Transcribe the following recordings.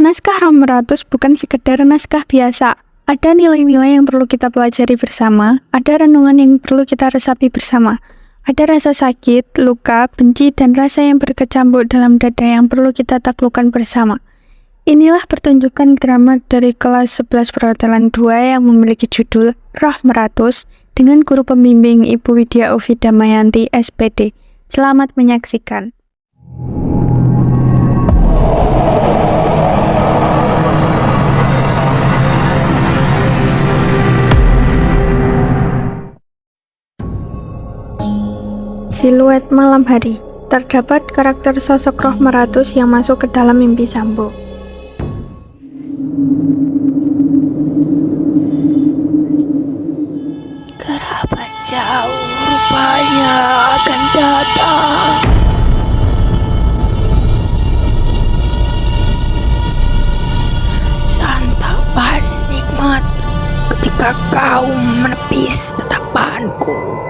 Naskah Roh Meratus bukan sekedar naskah biasa. Ada nilai-nilai yang perlu kita pelajari bersama, ada renungan yang perlu kita resapi bersama. Ada rasa sakit, luka, benci, dan rasa yang berkecamuk dalam dada yang perlu kita taklukkan bersama. Inilah pertunjukan drama dari kelas 11 perhotelan 2 yang memiliki judul Roh Meratus dengan guru pembimbing Ibu Widya Ovi Damayanti, SPD. Selamat menyaksikan. Siluet malam hari. Terdapat karakter sosok Roh Meratus yang masuk ke dalam mimpi Sambo. Kerabat jauh rupanya akan datang. Santapan nikmat ketika kau menepis tatapanku.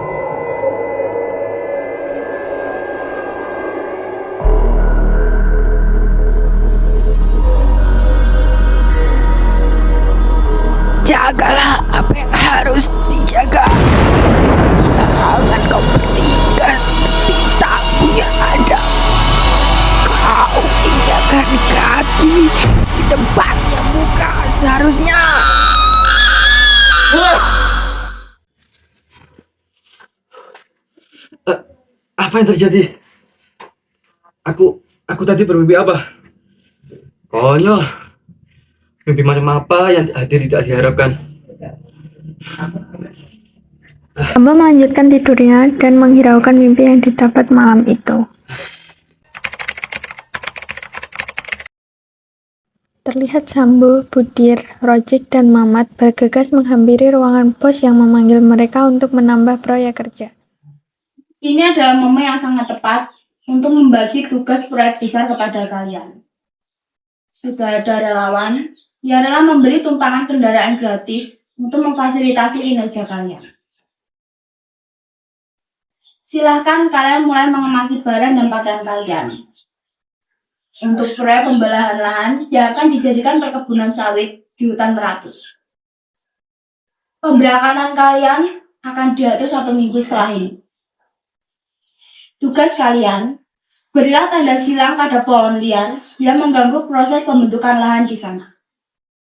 Jagalah apa yang harus dijaga. Jangan kau bertingkah seperti tak punya adab. Kau injakan kaki di tempat yang bukan seharusnya. Apa yang terjadi? Aku tadi bermimpi apa? Konyol. Mimpi macam apa yang hadir tidak diharapkan? Sambo melanjutkan tidurnya dan menghiraukan mimpi yang didapat malam itu. Terlihat Sambo, Budir, Rojik, dan Mamat bergegas menghampiri ruangan bos yang memanggil mereka untuk menambah proyek kerja. Ini adalah momen yang sangat tepat untuk membagi tugas proyek besar kepada kalian. Sudah ada relawan yang rela memberi tumpangan kendaraan gratis untuk memfasilitasi kinerja kalian. Silahkan kalian mulai mengemasi barang dan pakaian kalian. Untuk proyek pembelahan lahan yang akan dijadikan perkebunan sawit di hutan Meratus. Pemberangkatan kalian akan diatur 1 minggu setelah ini. Tugas kalian, berilah tanda silang pada pohon liar yang mengganggu proses pembentukan lahan di sana.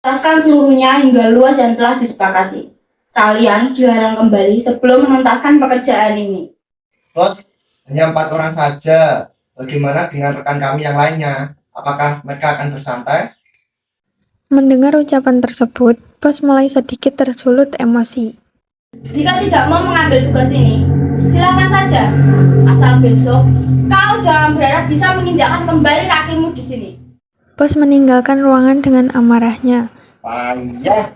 Tuntaskan seluruhnya hingga luas yang telah disepakati. Kalian dilarang kembali sebelum menuntaskan pekerjaan ini. Bos, hanya 4 orang saja. Bagaimana dengan rekan kami yang lainnya? Apakah mereka akan bersantai? Mendengar ucapan tersebut, bos mulai sedikit tersulut emosi. Jika tidak mau mengambil tugas ini, silakan saja. Asal besok, kau jangan berharap bisa menginjakkan kembali kakimu di sini. Bos meninggalkan ruangan dengan amarahnya. Payah.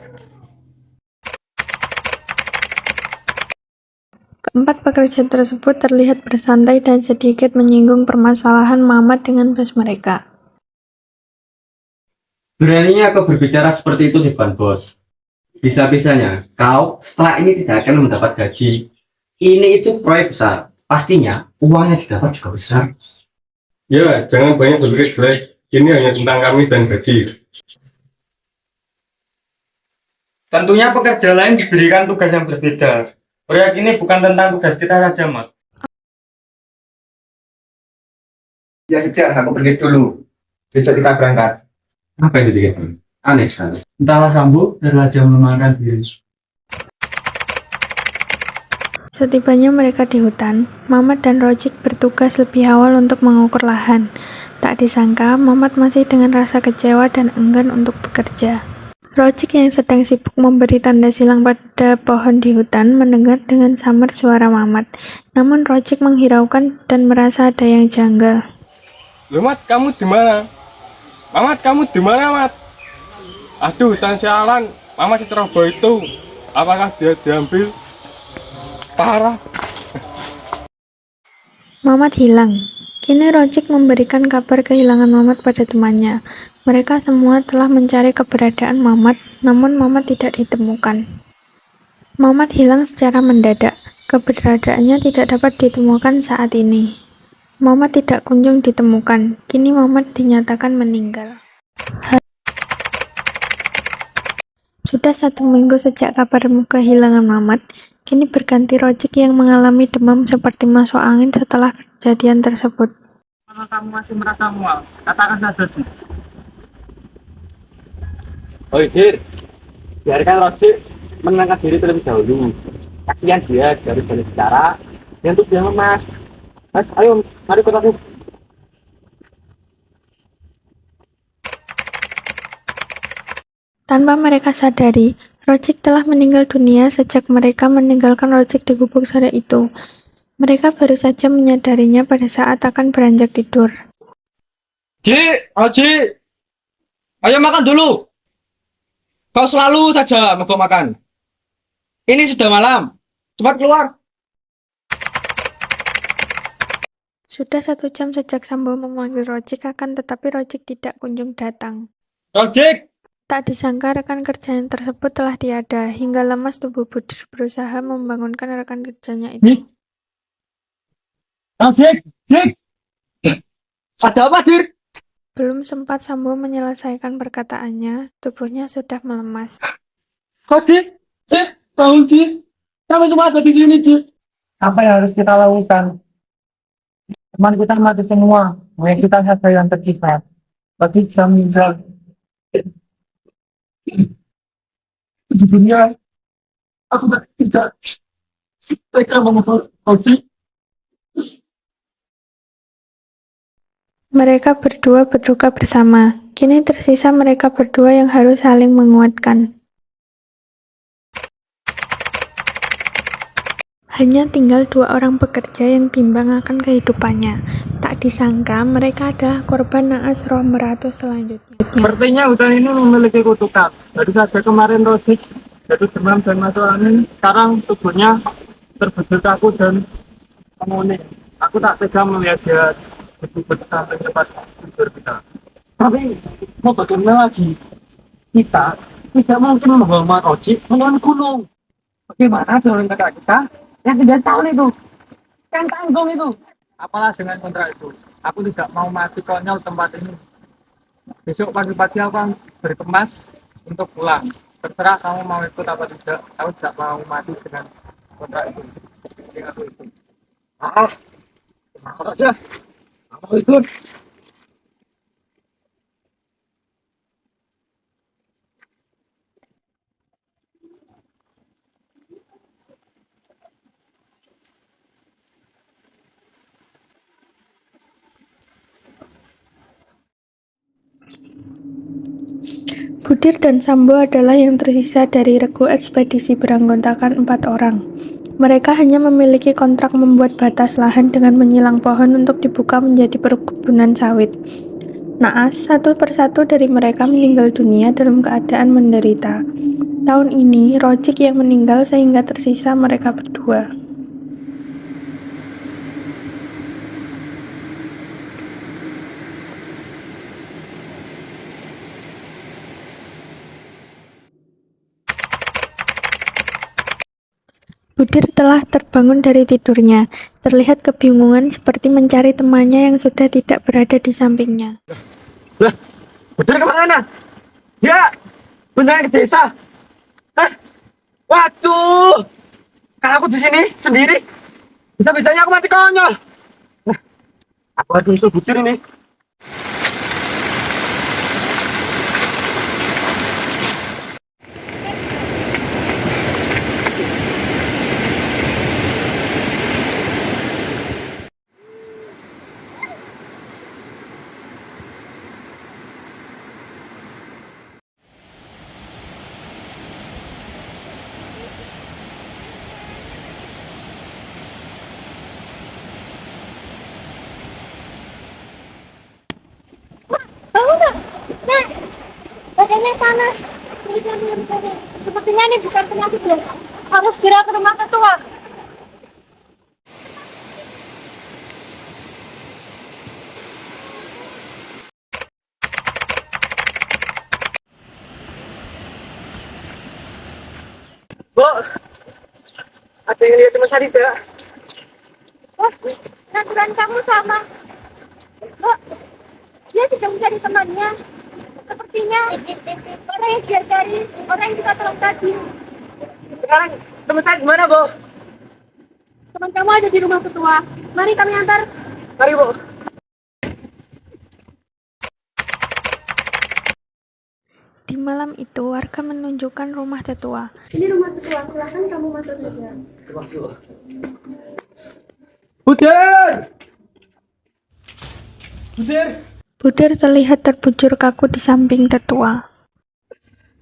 Keempat pekerja tersebut terlihat bersantai dan sedikit menyinggung permasalahan Mamat dengan bos mereka. Beraninya kau berbicara seperti itu di depan bos. Bisa-bisanya kau setelah ini tidak akan mendapat gaji. Ini itu proyek besar. Pastinya uangnya didapat juga besar. Ya, jangan banyak berpikir jelek. Ini hanya tentang kami dan gaji. Tentunya pekerja lain diberikan tugas yang berbeda. Proyek ini bukan tentang tugas kita saja, Mat. Ya sudah, aku pergi dulu. Besok kita berangkat. Apa yang dipikirkan? Aneh sekali. Entahlah Sambo berlajar memakan diri. Setibanya mereka di hutan, Mamat dan Rojik bertugas lebih awal untuk mengukur lahan. Tak disangka, Mamat masih dengan rasa kecewa dan enggan untuk bekerja. Rojik yang sedang sibuk memberi tanda silang pada pohon di hutan mendengar dengan samar suara Mamat. Namun Rojik menghiraukan dan merasa ada yang janggal. Loh, Mat, kamu di mana? Mamat, kamu di mana, Mat? Aduh, hutan sialan. Mamat si ceroboh itu. Apakah dia diambil? Parah. Mamat hilang. Kini Rojik memberikan kabar kehilangan Mamat pada temannya. Mereka semua telah mencari keberadaan Mamat, namun Mamat tidak ditemukan. Mamat hilang secara mendadak. Keberadaannya tidak dapat ditemukan saat ini. Mamat tidak kunjung ditemukan. Kini Mamat dinyatakan meninggal. Sudah 1 minggu sejak kabarmu kehilangan Mamat, kini berganti Rojik yang mengalami demam seperti masuk angin setelah kejadian tersebut. Kalau kamu masih merasa mual, katakan saja sih. Oi, Dir. Biarkan Rojik menenangkan diri terlebih dahulu. Kasihan dia dari banyak bicara, dan untuk dia lemas. Mas, ayo, mari ikut aku. Tanpa mereka sadari, Rojik telah meninggal dunia sejak mereka meninggalkan Rojik di gubuk sore itu. Mereka baru saja menyadarinya pada saat akan beranjak tidur. Ji, Ji, ayo makan dulu. Kau selalu saja mogok makan. Ini sudah malam. Cepat keluar. Sudah 1 jam sejak Sambo memanggil Rojik tetapi Rojik tidak kunjung datang. Rojik, Tak disangka rekan kerjanya tersebut telah tiada, hingga lemas tubuh Budir berusaha membangunkan rekan kerjanya itu. Rojik, Dik. Ada apa, Dir? Belum sempat Sambo menyelesaikan perkataannya, tubuhnya sudah melemas. Rojik, Cik, tahu Cik. Kami cuma ada di sini, Cik. Apa yang harus kita lakukan? Teman kita mati semua, yang kita saja yang tersisa. Tapi sudah meninggal. Di dunia, aku tidak tega mengutuk Rojik. Mereka berdua berduka bersama. Kini tersisa mereka berdua yang harus saling menguatkan. Hanya tinggal 2 orang pekerja yang bimbang akan kehidupannya. Tak disangka mereka adalah korban naas roh meratu selanjutnya. Sepertinya hutan ini memiliki kutukan. Baru saja kemarin Rojik jatuh demam dan masuk angin. Sekarang tubuhnya terbujur kaku dan menguning. Aku tak tega melihat dia betul-betul sampai lepas tidur kita. Tapi mau bagaimana lagi? Kita tidak mungkin membawa Rojik melawan gunung. Bagaimana dengan kakak kita yang 11 tahun itu? Kan tanggung itu. Apalah dengan kontrak itu? Aku tidak mau mati konyol tempat ini. Besok pagi-pagi aku akan berkemas untuk pulang. Terserah kamu mau ikut apa tidak. Aku tidak mau mati dengan kontrak itu. Jadi aku ikut. Mau aja. Aku ikut. Budir dan Sambo adalah yang tersisa dari regu ekspedisi beranggotakan 4 orang. Mereka hanya memiliki kontrak membuat batas lahan dengan menyilang pohon untuk dibuka menjadi perkebunan sawit. Naas, satu persatu dari mereka meninggal dunia dalam keadaan menderita. Tahun ini, Rojik yang meninggal sehingga tersisa mereka berdua. Budir telah terbangun dari tidurnya, terlihat kebingungan seperti mencari temannya yang sudah tidak berada di sampingnya. Budir kemana? Dia beneran ke desa. Hah? Waduh, kalau aku di sini sendiri, bisa-bisanya aku mati konyol. Aku harus nyusul Budir ini. Badannya panas, sepertinya ini bukan penyakit biasa. Harus segera ke rumah tetua. Bu, ada yang lihat Mas Arida? Wah, naturan kamu sama. Loh, dia sedang mencari temannya. Seperti buktinya orang yang dia cari, orang yang kita tolong tadi. Sekarang teman saya gimana, Bu? Teman kamu ada di rumah ketua. Mari kami antar. Mari, Bu. Di malam itu, warga menunjukkan rumah tetua. Ini rumah ketua, silahkan kamu masuk saja. Budir! Budir! Budir terlihat terbujur kaku di samping tetua.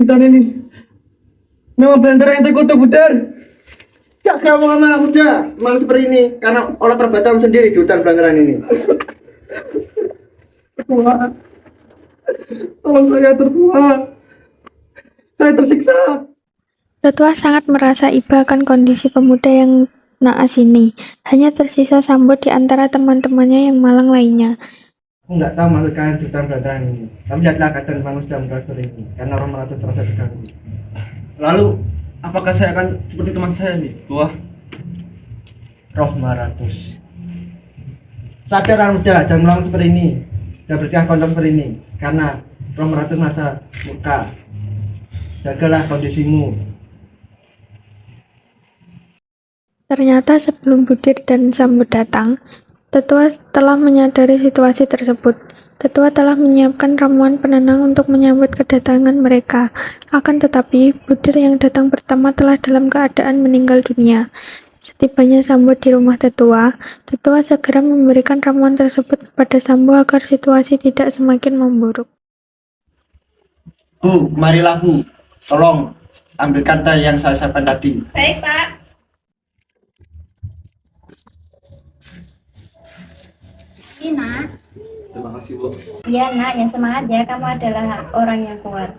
Kita ini. Memang blender yang terkutuk, Budir. Ya, kamu lama udah malah seperti ini karena olah perbuatan sendiri di hutan belangeran ini. Tertua. Tolong saya, tertua. Saya tersiksa. Tetua sangat merasa iba akan kondisi pemuda yang naas ini. Hanya tersisa Sambo di antara teman-temannya yang malang lainnya. Enggak tahu maksud kalian di hutan belangeran ini. Tapi lihatlah keadaan manusia merasa ini karena orang merasa terasa terganggu. Lalu apakah saya akan seperti teman saya nih, Tua? Roh 500. Sadar udah, jangan ulang seperti ini. Jangan berkah kontak seperti ini karena roh 500 merasa murka. Jagalah kondisimu. Ternyata sebelum Budir dan Sambo datang, Tetua telah menyadari situasi tersebut. Tetua telah menyiapkan ramuan penenang untuk menyambut kedatangan mereka. Akan tetapi, Budir yang datang pertama telah dalam keadaan meninggal dunia. Setibanya Sambo di rumah Tetua, Tetua segera memberikan ramuan tersebut kepada Sambo agar situasi tidak semakin memburuk. Bu, marilah Bu. Tolong ambilkan teh yang saya siapkan tadi. Baik, Pak. Ini, Nak. Terima kasih, Bu. Iya, Nak. Yang semangat ya. Kamu adalah orang yang kuat.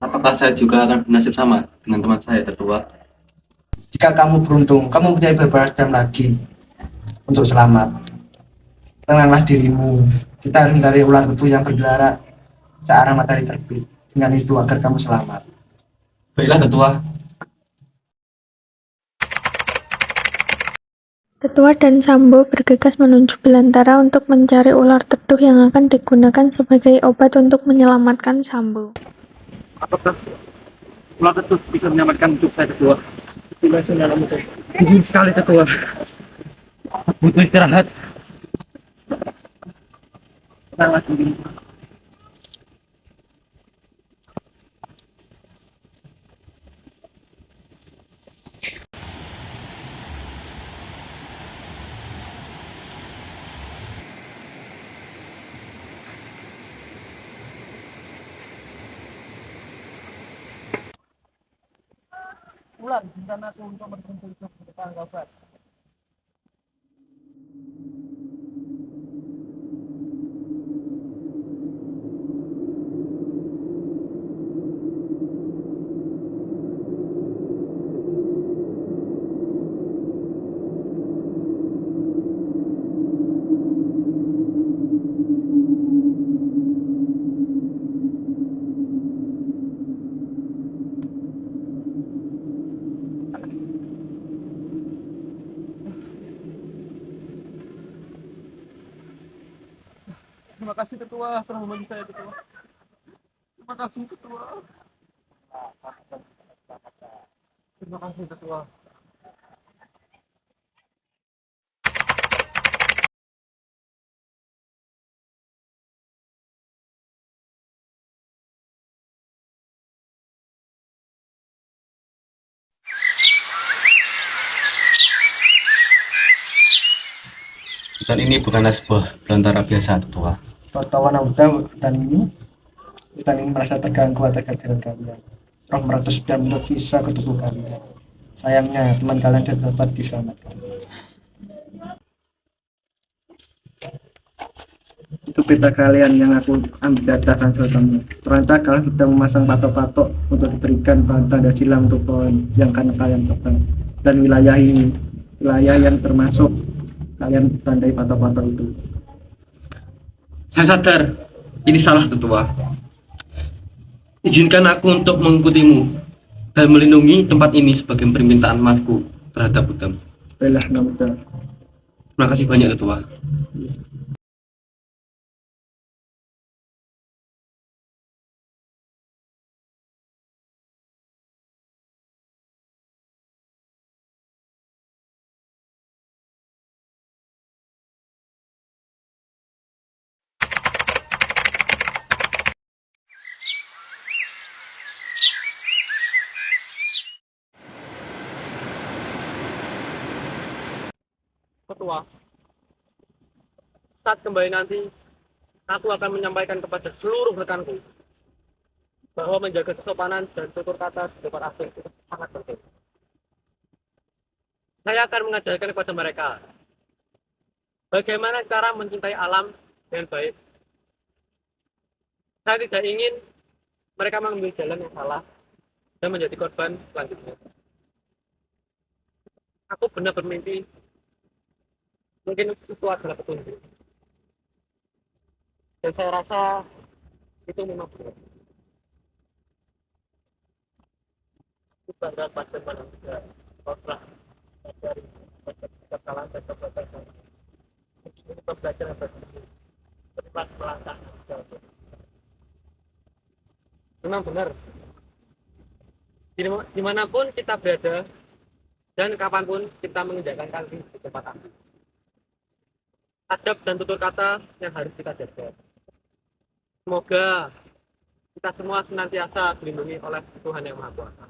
Apakah saya juga akan bernasib sama dengan teman saya, Tetua? Jika kamu beruntung, kamu punya beberapa jam lagi untuk selamat. Tenanglah dirimu. Kita harus mencari ular kecil yang bergelara ke arah matahari terbit. Dengan itu agar kamu selamat. Baiklah, Tetua. Tetua dan Sambo bergegas menuju belantara untuk mencari ular teduh yang akan digunakan sebagai obat untuk menyelamatkan Sambo. Apakah ular teduh bisa menyelamatkan hidup saya, Tetua? Tidak menyelamatkan. Izin sekali, Tetua. Butuh istirahat. Tenanglah diri. Ular, izinkan aku untuk berkumpul di depan kawasan. Terima kasih Ketua telah membantu saya Ketua. Terima kasih Ketua. Terima kasih Ketua. Dan ini bukanlah sebuah belantara biasa, Tetua. Tawanan hutan ini merasa terganggu atas kehadiran kalian. Roh merata sudah menurut visa ke tubuh kalian. Sayangnya teman kalian tidak dapat diselamatkan. Itu peta kalian yang aku ambil data transfer kamu. Ternyata kalian sudah memasang patok-patok untuk diberikan bahan tanda silang untuk pohon yang karena kalian tebang. Dan wilayah ini, wilayah yang termasuk kalian tandai patok-patok itu. Saya sadar, ini salah, Tetua. Izinkan aku untuk mengikutimu dan melindungi tempat ini sebagai permintaan maafku terhadap Buddha. Baiklah, Namuda. Terima kasih banyak ketua. Ketua, saat kembali nanti, aku akan menyampaikan kepada seluruh rekanku bahwa menjaga kesopanan dan tutur kata di depan asing itu sangat penting. Saya akan mengajarkan kepada mereka bagaimana cara mencintai alam dengan baik. Saya tidak ingin mereka mengambil jalan yang salah dan menjadi korban selanjutnya. Aku benar bermimpi, mungkin itu adalah petunjuk. Dan saya rasa itu memang benar. Itu bangga pada manusia. Kontrak dari kesalahan dan kebaikan. Ini pembelajaran bagi terlibat melangkah. Memang benar. Dimanapun kita berada dan kapanpun kita menginjakkan kaki di tempat asing. Adab dan tutur kata yang harus kita jaga. Semoga kita semua senantiasa dilindungi oleh Tuhan Yang Maha Kuasa.